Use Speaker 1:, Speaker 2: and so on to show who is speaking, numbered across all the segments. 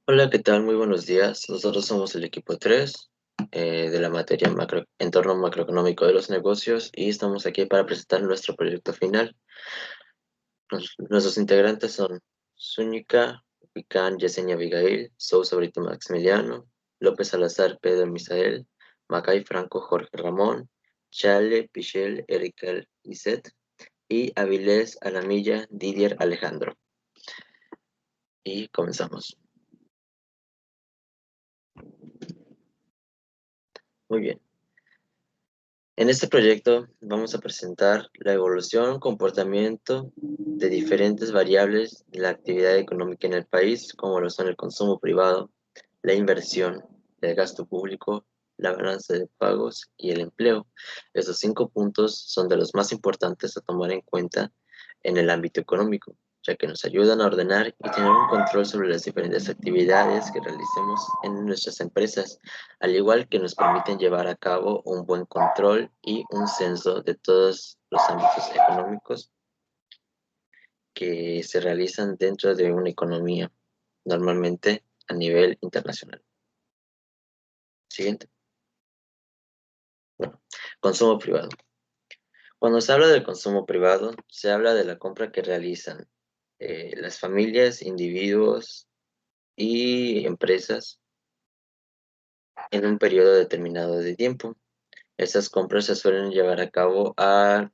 Speaker 1: Hola, ¿qué tal? Muy buenos días. Nosotros somos el equipo 3 de la materia entorno macroeconómico de los negocios y estamos aquí para presentar nuestro proyecto final. Nuestros integrantes son Zúñiga, Picán, Yesenia Abigail, Sousa Brito Maximiliano, López Salazar, Pedro Misael, Macay Franco, Jorge Ramón, Chale, Pichel, Erika Lisset y Avilés Alamilla, Didier Alejandro. Y comenzamos. Muy bien. En este proyecto vamos a presentar la evolución, comportamiento de diferentes variables de la actividad económica en el país, como lo son el consumo privado, la inversión, el gasto público, la balanza de pagos y el empleo. Estos 5 puntos son de los más importantes a tomar en cuenta en el ámbito económico, ya que nos ayudan a ordenar y tener un control sobre las diferentes actividades que realicemos en nuestras empresas, al igual que nos permiten llevar a cabo un buen control y un censo de todos los ámbitos económicos que se realizan dentro de una economía, normalmente a nivel internacional. Siguiente. Bueno, consumo privado. Cuando se habla del consumo privado, se habla de la compra que realizan las familias, individuos y empresas en un periodo determinado de tiempo. Estas compras se suelen llevar a cabo a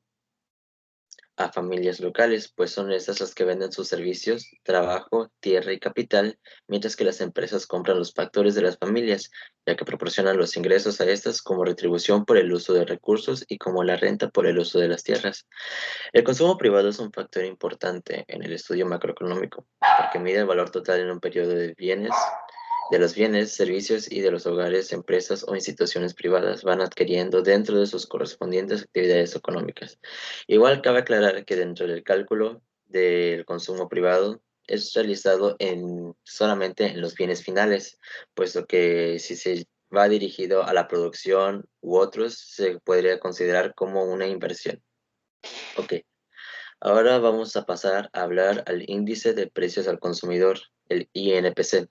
Speaker 1: familias locales, pues son estas las que venden sus servicios, trabajo, tierra y capital, mientras que las empresas compran los factores de las familias, ya que proporcionan los ingresos a estas como retribución por el uso de recursos y como la renta por el uso de las tierras. El consumo privado es un factor importante en el estudio macroeconómico, porque mide el valor total en un periodo de los bienes, servicios y de los hogares, empresas o instituciones privadas van adquiriendo dentro de sus correspondientes actividades económicas. Igual cabe aclarar que dentro del cálculo del consumo privado es realizado solamente en los bienes finales, puesto que si se va dirigido a la producción u otros, se podría considerar como una inversión. Ok, ahora vamos a pasar a hablar al índice de precios al consumidor, el INPC.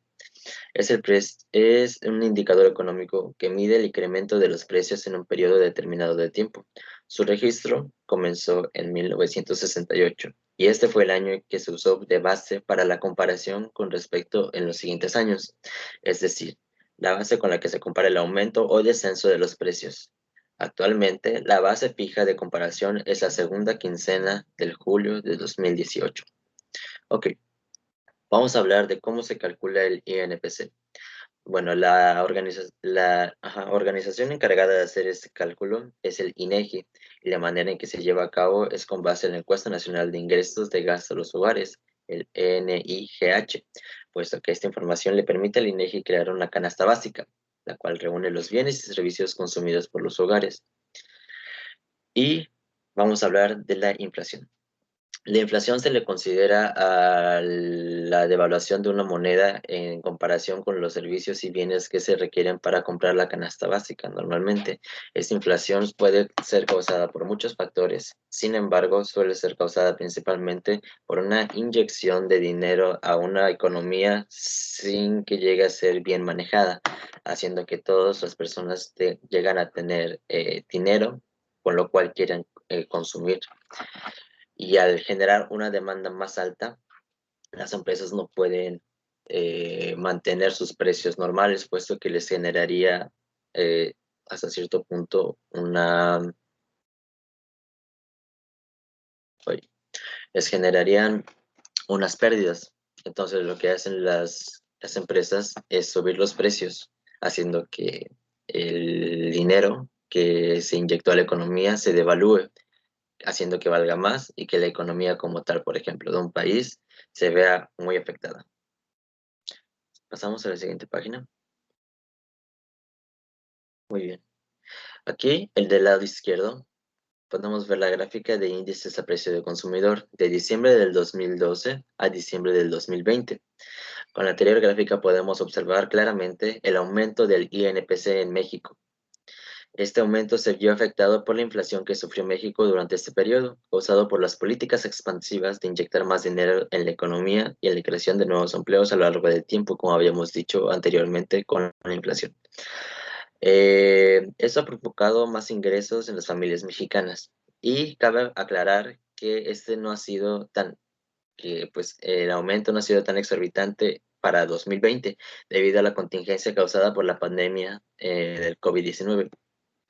Speaker 1: Es un indicador económico que mide el incremento de los precios en un periodo determinado de tiempo. Su registro comenzó en 1968 y este fue el año que se usó de base para la comparación con respecto en los siguientes años, es decir, la base con la que se compara el aumento o descenso de los precios. Actualmente, la base fija de comparación es la segunda quincena del julio de 2018. Ok, vamos a hablar de cómo se calcula el INPC. Bueno, la organización encargada de hacer este cálculo es el INEGI, y la manera en que se lleva a cabo es con base en la Encuesta Nacional de Ingresos de Gasto de los Hogares, el NIGH, puesto que esta información le permite al INEGI crear una canasta básica, la cual reúne los bienes y servicios consumidos por los hogares. Y vamos a hablar de la inflación. La inflación se le considera a la devaluación de una moneda en comparación con los servicios y bienes que se requieren para comprar la canasta básica. Normalmente, esta inflación puede ser causada por muchos factores. Sin embargo, suele ser causada principalmente por una inyección de dinero a una economía sin que llegue a ser bien manejada, haciendo que todas las personas llegan a tener dinero, con lo cual quieren consumir. Y al generar una demanda más alta, las empresas no pueden mantener sus precios normales, puesto que les generaría hasta cierto punto oye, les generarían unas pérdidas. Entonces lo que hacen las empresas es subir los precios, haciendo que el dinero que se inyectó a la economía se devalúe, haciendo que valga más y que la economía como tal, por ejemplo, de un país se vea muy afectada. Pasamos a la siguiente página. Muy bien. Aquí, el del lado izquierdo, podemos ver la gráfica de índices a precio del consumidor de diciembre del 2012 a diciembre del 2020. Con la anterior gráfica podemos observar claramente el aumento del INPC en México. Este aumento se vio afectado por la inflación que sufrió México durante este periodo, causado por las políticas expansivas de inyectar más dinero en la economía y en la creación de nuevos empleos a lo largo del tiempo, como habíamos dicho anteriormente con la inflación. Esto ha provocado más ingresos en las familias mexicanas y cabe aclarar que este no ha sido tan, que pues el aumento no ha sido tan exorbitante para 2020 debido a la contingencia causada por la pandemia del COVID-19,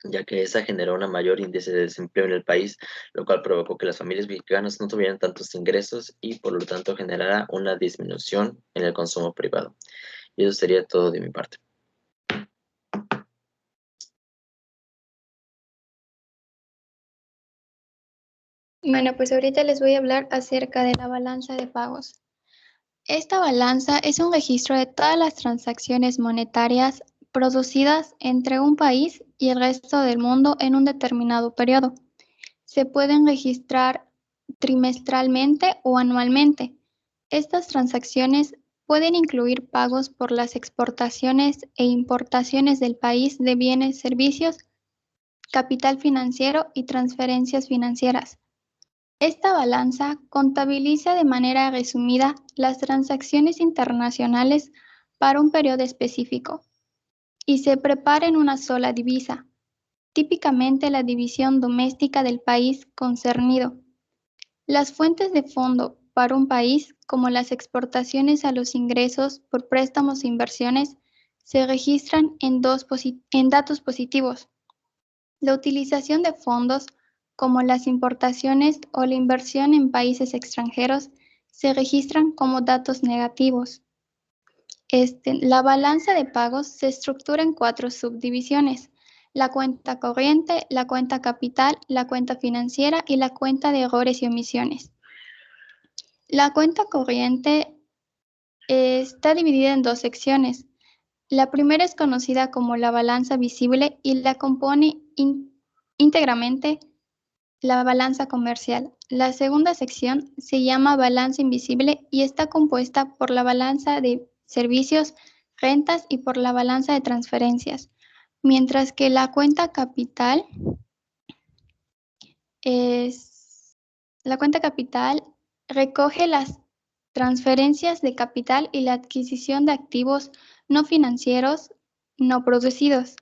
Speaker 1: ya que esa generó un mayor índice de desempleo en el país, lo cual provocó que las familias mexicanas no tuvieran tantos ingresos y por lo tanto generara una disminución en el consumo privado. Y eso sería todo de mi parte.
Speaker 2: Bueno, pues ahorita les voy a hablar acerca de la balanza de pagos. Esta balanza es un registro de todas las transacciones monetarias producidas entre un país y el resto del mundo en un determinado periodo. Se pueden registrar trimestralmente o anualmente. Estas transacciones pueden incluir pagos por las exportaciones e importaciones del país de bienes, servicios, capital financiero y transferencias financieras. Esta balanza contabiliza de manera resumida las transacciones internacionales para un periodo específico y se prepara en una sola divisa, típicamente la división doméstica del país concernido. Las fuentes de fondo para un país, como las exportaciones a los ingresos por préstamos e inversiones, se registran en datos positivos. La utilización de fondos, como las importaciones o la inversión en países extranjeros, se registran como datos negativos. La balanza de pagos se estructura en 4 subdivisiones: la cuenta corriente, la cuenta capital, la cuenta financiera y la cuenta de errores y omisiones. La cuenta corriente está dividida en 2 secciones. La primera es conocida como la balanza visible y la compone íntegramente la balanza comercial. La segunda sección se llama balanza invisible y está compuesta por la balanza de servicios, rentas y por la balanza de transferencias, mientras que la cuenta capital es la cuenta capital recoge las transferencias de capital y la adquisición de activos no financieros no producidos.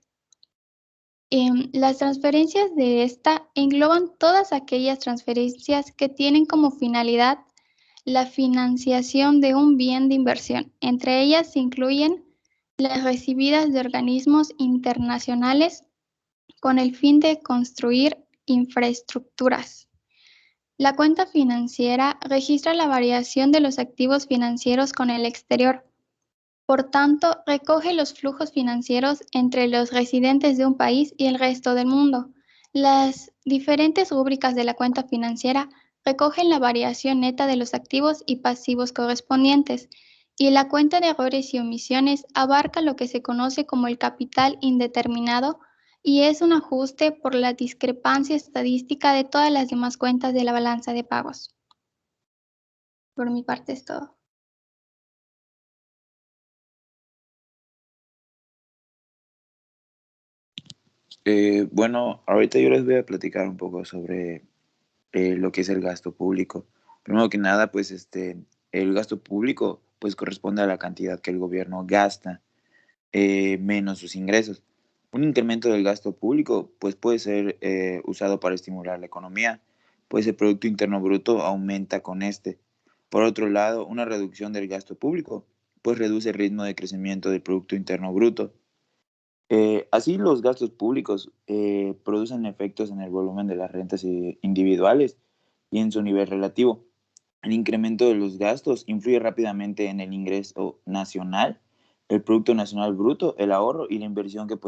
Speaker 2: Las transferencias de esta engloban todas aquellas transferencias que tienen como finalidad la financiación de un bien de inversión. Entre ellas se incluyen las recibidas de organismos internacionales con el fin de construir infraestructuras. La cuenta financiera registra la variación de los activos financieros con el exterior. Por tanto, recoge los flujos financieros entre los residentes de un país y el resto del mundo. Las diferentes rúbricas de la cuenta financiera recogen la variación neta de los activos y pasivos correspondientes, y la cuenta de errores y omisiones abarca lo que se conoce como el capital indeterminado y es un ajuste por la discrepancia estadística de todas las demás cuentas de la balanza de pagos. Por mi parte es todo.
Speaker 3: Bueno, ahorita yo les voy a platicar un poco sobre lo que es el gasto público. Primero que nada, pues el gasto público pues corresponde a la cantidad que el gobierno gasta menos sus ingresos. Un incremento del gasto público pues puede ser usado para estimular la economía, pues el Producto Interno Bruto aumenta con este. Por otro lado, una reducción del gasto público pues reduce el ritmo de crecimiento del Producto Interno Bruto. Así, los gastos públicos producen efectos en el volumen de las rentas individuales y en su nivel relativo. El incremento de los gastos influye rápidamente en el ingreso nacional, el Producto Nacional Bruto, el ahorro y la inversión que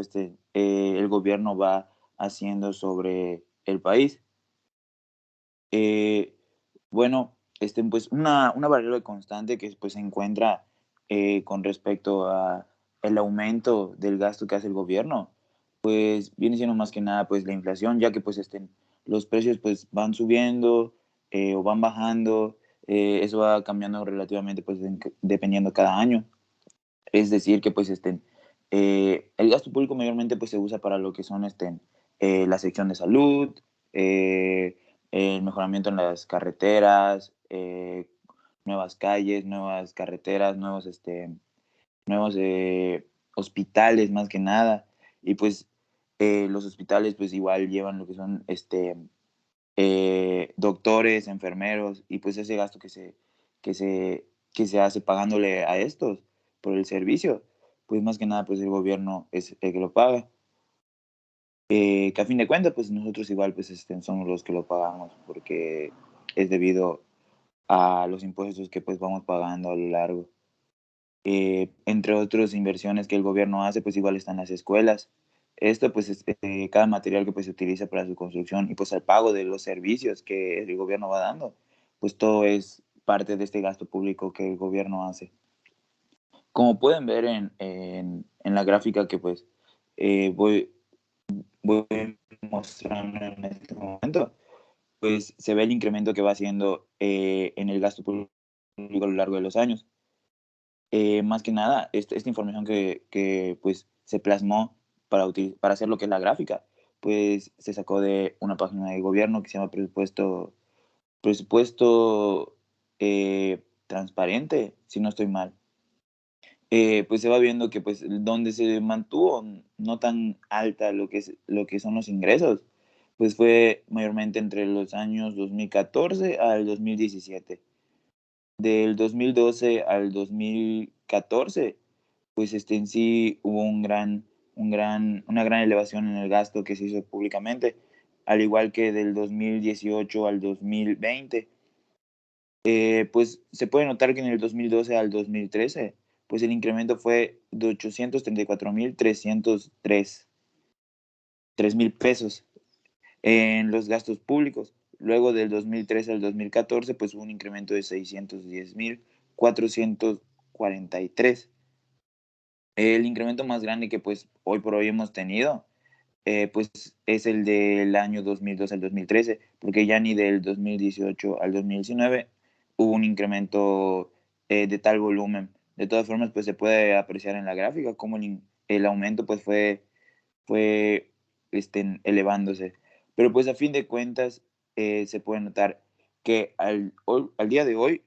Speaker 3: el gobierno va haciendo sobre el país. Eh, bueno, pues una variable constante que pues, se encuentra con respecto a el aumento del gasto que hace el gobierno, pues viene siendo más que nada pues la inflación, ya que pues los precios pues van subiendo o van bajando, eso va cambiando relativamente pues dependiendo cada año. Es decir, que pues el gasto público mayormente pues se usa para lo que son la sección de salud, el mejoramiento en las carreteras, nuevas calles, nuevas carreteras, nuevos hospitales más que nada. Y pues los hospitales pues igual llevan lo que son doctores, enfermeros, y pues ese gasto que se, que se hace pagándole a estos por el servicio, pues más que nada pues el gobierno es el que lo paga. Que a fin de cuentas pues nosotros igual pues somos los que lo pagamos porque es debido a los impuestos que pues vamos pagando a lo largo. Entre otras inversiones que el gobierno hace, pues igual están las escuelas. Esto, pues, cada material que pues, se utiliza para su construcción y pues el pago de los servicios que el gobierno va dando, pues todo es parte de este gasto público que el gobierno hace. Como pueden ver en la gráfica que pues voy mostrando en este momento, pues se ve el incremento que va haciendo en el gasto público a lo largo de los años. Más que nada, esta información que pues, se plasmó para hacer lo que es la gráfica, pues se sacó de una página de gobierno que se llama presupuesto transparente, si no estoy mal. Pues se va viendo que pues donde se mantuvo no tan alta lo que son los ingresos, pues fue mayormente entre los años 2014 al 2017. Del 2012 al 2014, pues en sí hubo una gran elevación en el gasto que se hizo públicamente, al igual que del 2018 al 2020. Pues se puede notar que en el 2012 al 2013, pues el incremento fue de 834,303 pesos en los gastos públicos. Luego del 2013 al 2014, pues hubo un incremento de 610,443. El incremento más grande que pues hoy por hoy hemos tenido, pues es el del año 2002 al 2013, porque ya ni del 2018 al 2019 hubo un incremento de tal volumen. De todas formas, pues se puede apreciar en la gráfica cómo el aumento pues fue elevándose. Pero pues a fin de cuentas se puede notar que al día de hoy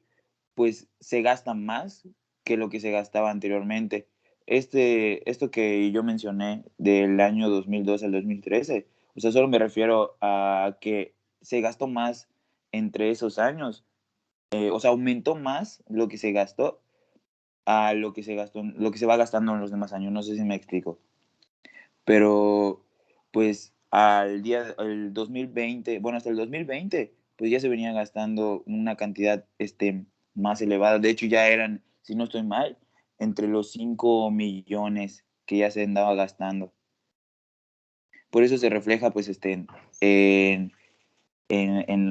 Speaker 3: pues se gasta más que lo que se gastaba anteriormente. Esto que yo mencioné del año 2002 al 2013, o sea, solo me refiero a que se gastó más entre esos años, o sea, aumentó más lo que se gastó a lo que se va gastando en los demás años. No sé si me explico. Pero pues el 2020, bueno, hasta el 2020, pues ya se venía gastando una cantidad más elevada. De hecho, ya eran, si no estoy mal, entre los 5 millones que ya se andaba gastando. Por eso se refleja pues en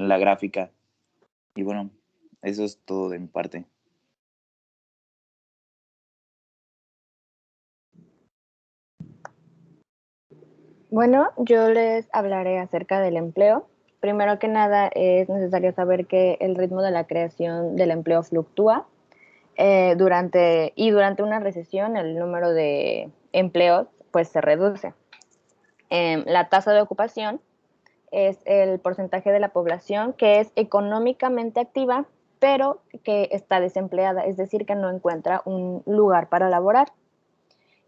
Speaker 3: la gráfica. Y bueno, eso es todo de mi parte.
Speaker 4: Bueno, yo les hablaré acerca del empleo. Primero que nada, es necesario saber que el ritmo de la creación del empleo fluctúa. Durante una recesión, el número de empleos pues se reduce. La tasa de ocupación es el porcentaje de la población que es económicamente activa, pero que está desempleada, es decir, que no encuentra un lugar para laborar.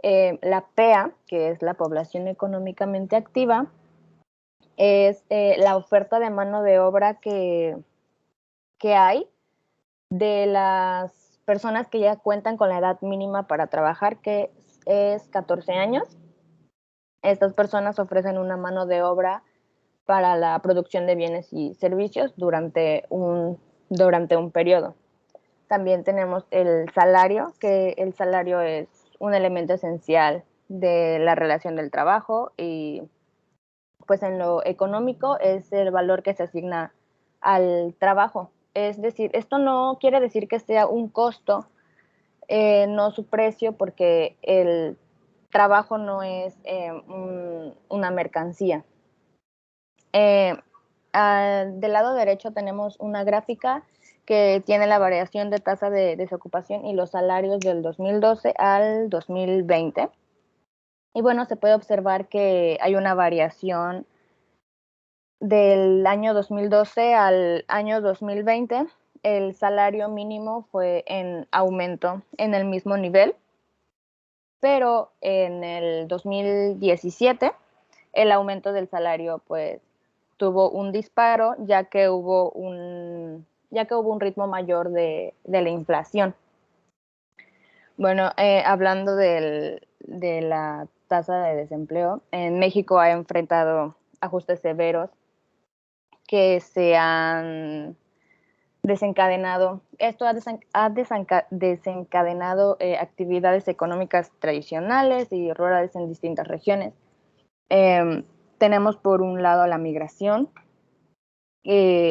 Speaker 4: La PEA, que es la población económicamente activa, es la oferta de mano de obra que hay de las personas que ya cuentan con la edad mínima para trabajar, que es 14 años. Estas personas ofrecen una mano de obra para la producción de bienes y servicios durante un periodo. También tenemos el salario, que el salario es un elemento esencial de la relación del trabajo y pues en lo económico es el valor que se asigna al trabajo. Es decir, esto no quiere decir que sea un costo, no su precio, porque el trabajo no es una mercancía. Del lado derecho tenemos una gráfica que tiene la variación de tasa de desocupación y los salarios del 2012 al 2020. Y bueno, se puede observar que hay una variación del año 2012 al año 2020. El salario mínimo fue en aumento en el mismo nivel, pero en el 2017 el aumento del salario pues tuvo un disparo ya que hubo un ritmo mayor de la inflación. Bueno, hablando de la tasa de desempleo, en México ha enfrentado ajustes severos que se han desencadenado. Esto ha desencadenado actividades económicas tradicionales y rurales en distintas regiones. Tenemos por un lado la migración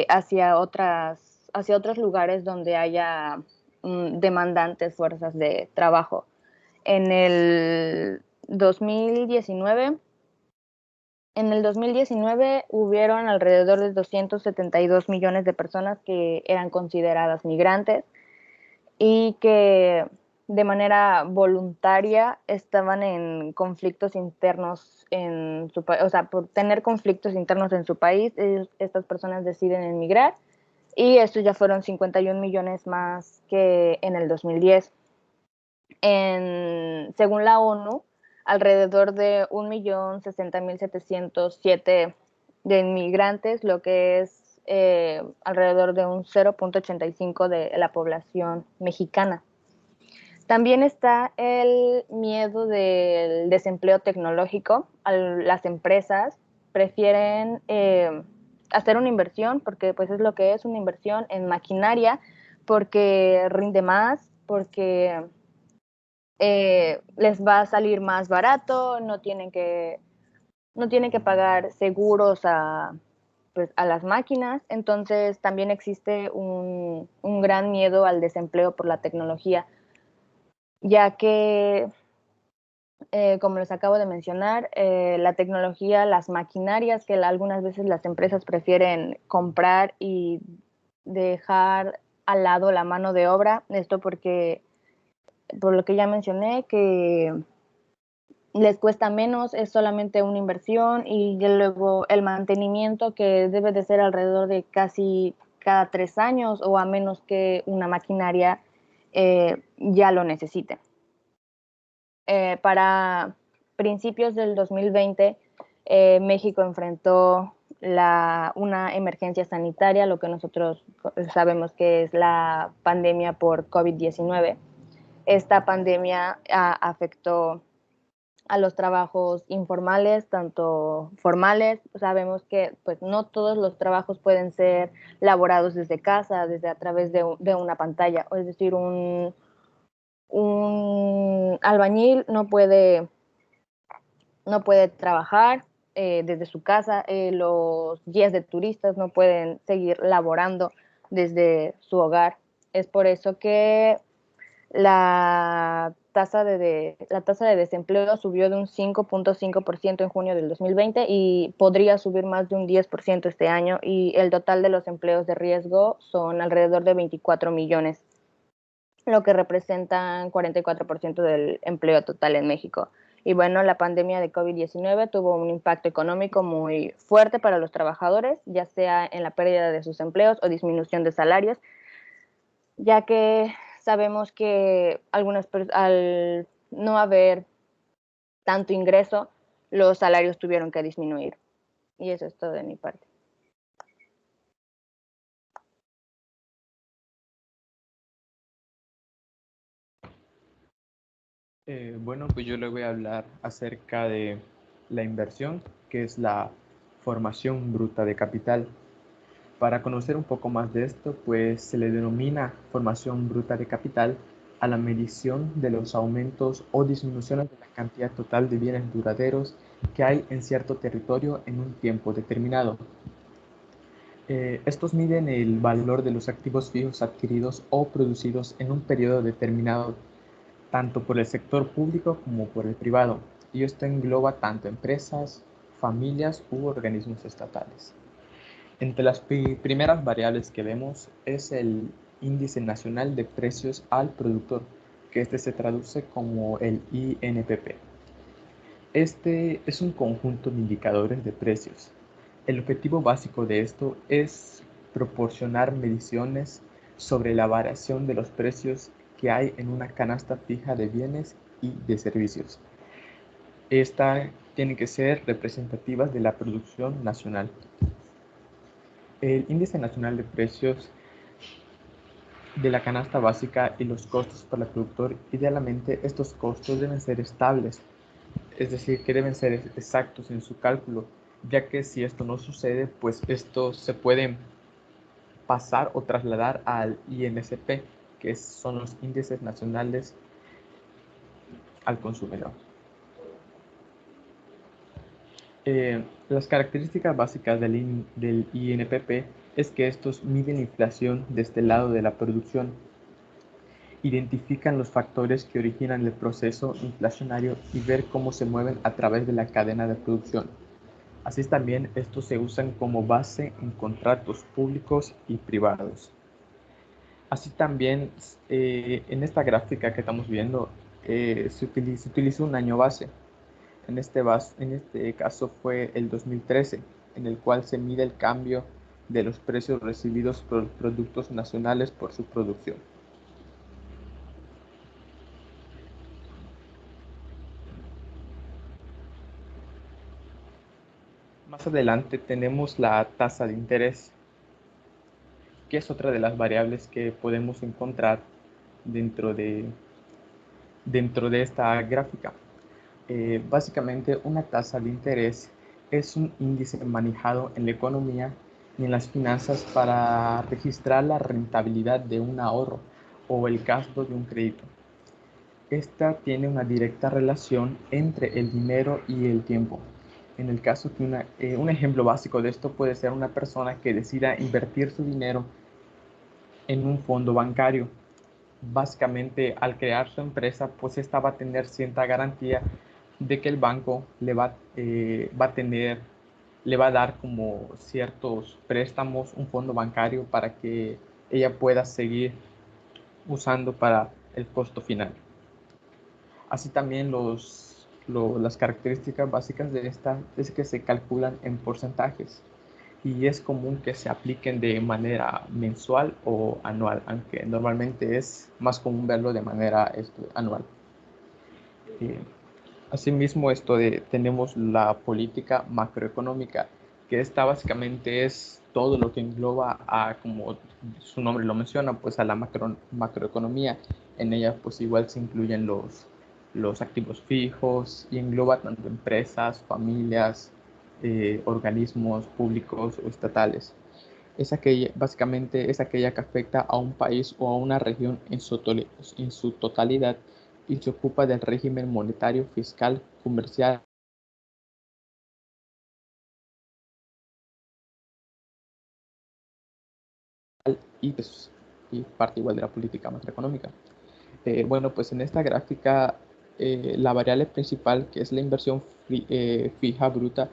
Speaker 4: hacia otros lugares donde haya demandantes fuerzas de trabajo. En el 2019 hubieron alrededor de 272 millones de personas que eran consideradas migrantes y que de manera voluntaria estaban en conflictos internos en su país, o sea, por tener conflictos internos en su país, estas personas deciden emigrar y estos ya fueron 51 millones más que en el 2010. Según la ONU, alrededor de 1.060.707 de inmigrantes, lo que es alrededor de un 0.85 de la población mexicana. También está el miedo del desempleo tecnológico. Las empresas prefieren hacer una inversión, porque pues es lo que es una inversión en maquinaria, porque rinde más, porque les va a salir más barato, no tienen que pagar seguros pues, a las máquinas. Entonces también existe un gran miedo al desempleo por la tecnología, ya que, como les acabo de mencionar, la tecnología, las maquinarias que algunas veces las empresas prefieren comprar y dejar al lado la mano de obra, esto porque, por lo que ya mencioné, que les cuesta menos, es solamente una inversión y luego el mantenimiento que debe de ser alrededor de casi cada 3 años o a menos que una maquinaria ya lo necesite. Para principios del 2020, México enfrentó una emergencia sanitaria, lo que nosotros sabemos que es la pandemia por COVID-19. Esta pandemia afectó a los trabajos informales, tanto formales. Sabemos que pues, no todos los trabajos pueden ser laborados desde casa, a través de una pantalla. Es decir, un albañil no puede trabajar desde su casa, los guías de turistas no pueden seguir laborando desde su hogar. Es por eso que la tasa de desempleo subió de un 5.5% en junio del 2020 y podría subir más de un 10% este año, y el total de los empleos de riesgo son alrededor de 24 millones, lo que representa 44% del empleo total en México. Y bueno, la pandemia de COVID-19 tuvo un impacto económico muy fuerte para los trabajadores, ya sea en la pérdida de sus empleos o disminución de salarios, ya que sabemos que al no haber tanto ingreso, los salarios tuvieron que disminuir. Y eso es todo de mi parte.
Speaker 5: Bueno, pues yo le voy a hablar acerca de la inversión, que es la formación bruta de capital. Para conocer un poco más de esto, pues se le denomina formación bruta de capital a la medición de los aumentos o disminuciones de la cantidad total de bienes duraderos que hay en cierto territorio en un tiempo determinado. Estos miden el valor de los activos fijos adquiridos o producidos en un periodo determinado, tanto por el sector público como por el privado, y esto engloba tanto empresas, familias u organismos estatales. Entre las primeras variables que vemos es el Índice Nacional de Precios al Productor, que este se traduce como el INPP. Este es un conjunto de indicadores de precios. El objetivo básico de esto es proporcionar mediciones sobre la variación de los precios que hay en una canasta fija de bienes y de servicios. Esta tiene que ser representativas de la producción nacional. El índice nacional de precios de la canasta básica y los costos para el productor, idealmente estos costos deben ser estables, es decir, que deben ser exactos en su cálculo, ya que si esto no sucede, pues esto se puede pasar o trasladar al INSP, que son los índices nacionales al consumidor. Las características básicas del INPP es que estos miden inflación desde el lado de la producción, identifican los factores que originan el proceso inflacionario y ver cómo se mueven a través de la cadena de producción. Así también estos se usan como base en contratos públicos y privados. Así también en esta gráfica que estamos viendo se utiliza un año base. En este caso fue el 2013, en el cual se mide el cambio de los precios recibidos por productos nacionales por su producción. Más adelante tenemos la tasa de interés, que es otra de las variables que podemos encontrar dentro de, dentro de esta gráfica. Básicamente, una tasa de interés es un índice manejado en la economía y en las finanzas para registrar la rentabilidad de un ahorro o el gasto de un crédito. Esta tiene una directa relación entre el dinero y el tiempo. En el caso que un ejemplo básico de esto puede ser una persona que decida invertir su dinero en un fondo bancario. Básicamente, al crear su empresa, pues esta va a tener cierta garantía de que el banco le va a dar como ciertos préstamos, un fondo bancario para que ella pueda seguir usando para el costo final. Así también las características básicas de esta es que se calculan en porcentajes y es común que se apliquen de manera mensual o anual, aunque normalmente es más común verlo de manera anual. Asimismo, tenemos la política macroeconómica, que esta básicamente es todo lo que engloba a, como su nombre lo menciona, pues a la macroeconomía. En ella pues igual se incluyen los activos fijos y engloba tanto empresas, familias, organismos públicos o estatales. Básicamente es aquella que afecta a un país o a una región en su totalidad y se ocupa del régimen monetario, fiscal, comercial y parte igual de la política macroeconómica. Bueno, pues en esta gráfica la variable principal, que es la inversión fija bruta,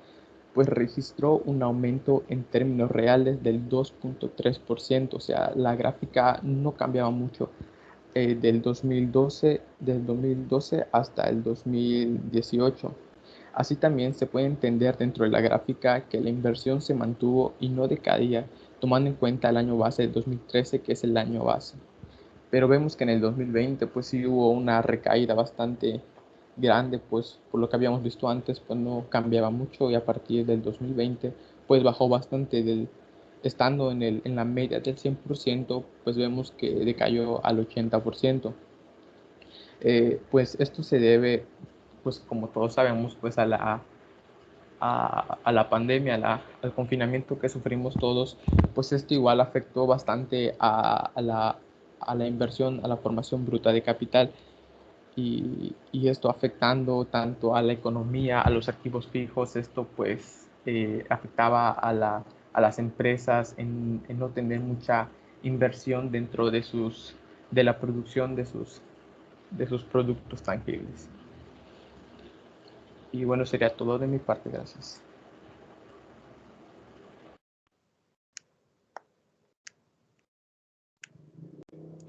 Speaker 5: pues registró un aumento en términos reales del 2.3%, o sea, la gráfica no cambiaba mucho del 2012 hasta el 2018. Así también se puede entender dentro de la gráfica que la inversión se mantuvo y no decaía, tomando en cuenta el año base del 2013, que es el año base. Pero vemos que en el 2020 pues sí hubo una recaída bastante grande, pues por lo que habíamos visto antes pues no cambiaba mucho y a partir del 2020 pues bajó bastante estando en la media del 100%, pues vemos que decayó al 80%. Pues esto se debe, pues como todos sabemos, pues a la pandemia, al confinamiento que sufrimos todos, pues esto igual afectó bastante a la inversión, a la formación bruta de capital y esto afectando tanto a la economía, a los activos fijos, esto pues afectaba a las empresas en no tener mucha inversión dentro de la producción de sus productos tangibles. Y bueno, sería todo de mi parte, gracias.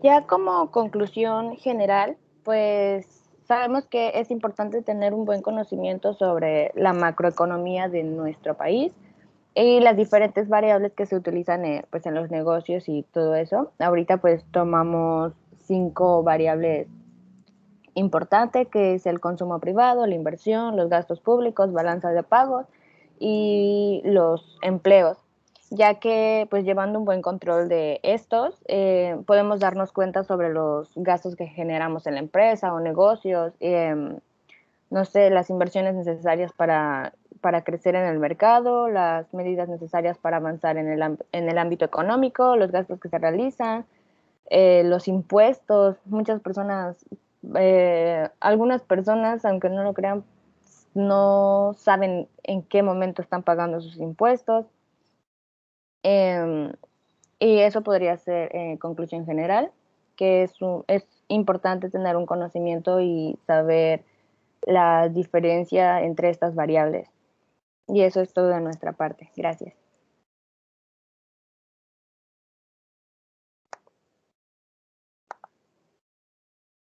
Speaker 4: Ya como conclusión general, pues sabemos que es importante tener un buen conocimiento sobre la macroeconomía de nuestro país y las diferentes variables que se utilizan pues en los negocios y todo eso. Ahorita pues tomamos 5 variables importantes, que es el consumo privado, la inversión, los gastos públicos, balanza de pagos y los empleos, ya que pues llevando un buen control de estos podemos darnos cuenta sobre los gastos que generamos en la empresa o negocios, no sé, las inversiones necesarias para crecer en el mercado, las medidas necesarias para avanzar en el ámbito económico, los gastos que se realizan, los impuestos. Muchas personas, algunas personas, aunque no lo crean, no saben en qué momento están pagando sus impuestos. Y eso podría ser, en conclusión general, que es importante tener un conocimiento y saber la diferencia entre estas variables. Y eso es todo de nuestra parte. Gracias.